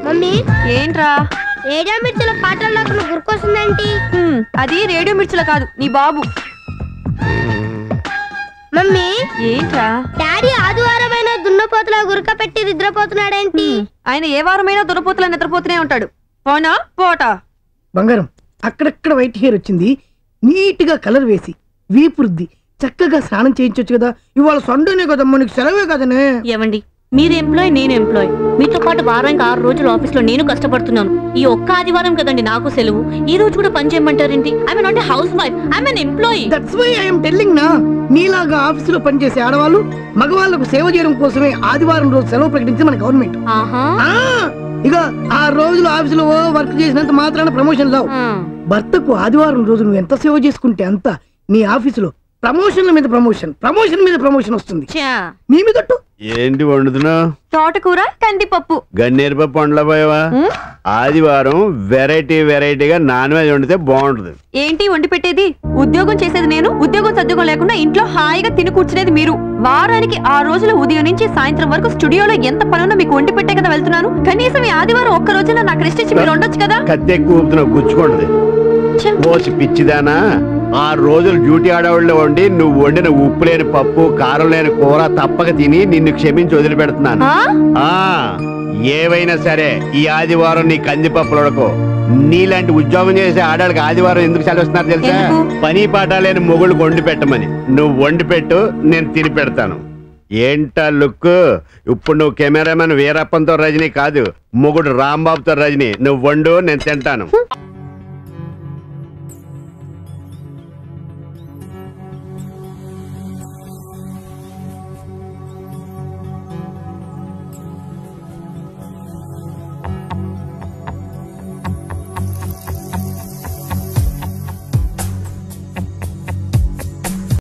Mummy ఏంట్రా? Radio మిర్చిలో పాటలు నాకు గుర్కొస్తుందేంటి? అది రేడియో మిర్చిలో కాదు, నీ బాబు. మమ్మీ ఏంట్రా? డాడీ ఆదివారమైన దున్నపోతులా గురక పెట్టి నిద్రపోతున్నాడేంటి? ఆయన ఏ వారమైనా దున్నపోతులా నిద్రపోతూనే ఉంటాడు. పోనా పోటా. బంగారం, అక్కడక్కడ వైట్ హెయిర్ వచ్చింది, నీట్ గా కలర్ వేసి వీపురుద్ది చక్కగా స్నానం చేయించొచ్చు కదా. ఇవాళ సండేనే కదమ్మా, నీకు సెలవే కదనే. ఏమండి, మీరు ఎంప్లాయ్, నేను ఎంప్లాయ్. మీతో పాటు వారానికి 6 రోజులు ఆఫీస్ లో నేను కష్టపడుతున్నాను. ఈ ఒక్క ఆదివారం కదండి నాకు సెలవు. ఈ రోజు కూడా పని చేయమంటారేంటి? I'm not a housewife, I'm an employee. That's why I am telling నా. నీలాగా ఆఫీసులో పనిచేసే ఆడవాళ్ళు మగవాళ్ళకు సేవ చేయడం కోసమే ఆదివారం రోజు సెలవు ప్రకటించింది మన గవర్నమెంట్. ఇక 6 రోజులు ఆఫీసులో వర్క్ చేసినంత మాత్రాన ప్రమోషన్ రావు. భర్తకు ఆదివారం రోజు నువ్వు ఎంత సేవ చేసుకుంటే అంత నీ ఆఫీసులో ప్రమోషన్ల మీద ప్రమోషన్, ప్రమోషన్ మీద ప్రమోషన్ వస్తుంది. నీ మీద ఏంటి వండుతున్నావు? తోటకూర, కందిపప్పు. గన్నేరు పప్పు వండలేకపోయావా? ఆదివారం వెరైటీగా నాన్ వెజ్ వండితే బాగుంటుంది. ఏంటి వండి పెట్టేది? ఉద్యోగం చేసేది నేను, ఉద్యోగం సద్యోగం లేకుండా ఇంట్లో హాయిగా తిని కూర్చునేది మీరు. వారానికి 6 రోజులు ఉదయం నుంచి సాయంత్రం వరకు స్టూడియోలో ఎంత పనున్నా మీకు వండి పెట్టే కదా వెళ్తున్నాను. కనీసం ఈ ఆదివారం ఒక్క రోజున నాకు రెస్ట్ ఇచ్చి మీరు ఉండొచ్చు కదా. కత్తి ఎక్కువ ఊపుతున్నావు, గుచ్చుకోండి. పోసి పిచ్చిదానా, 6 రోజులు డ్యూటీ ఆడవాళ్ళు వండి నువ్వు వండిన ఉప్పు లేని పప్పు, కారం లేని కూర తప్పక తిని నిన్ను క్షమించి వదిలిపెడుతున్నాను. ఏవైనా సరే ఈ ఆదివారం నీ కందిపప్పులు ఉడకో. నీలాంటి ఉద్యోగం చేసే ఆడవాళ్ళకి ఆదివారం ఎందుకు సెలవుస్తున్నారు తెలుసా? పని పాట లేని మొగుళ్ళు వండి పెట్టమని. నువ్వు వండి పెట్టు, నేను తిని పెడతాను. ఏంటా లుక్? ఇప్పుడు నువ్వు కెమెరామెన్ వీరప్పంతో రజనీ కాదు, మొగుడు రాంబాబుతో రజనీ. నువ్వు వండు, నేను తింటాను.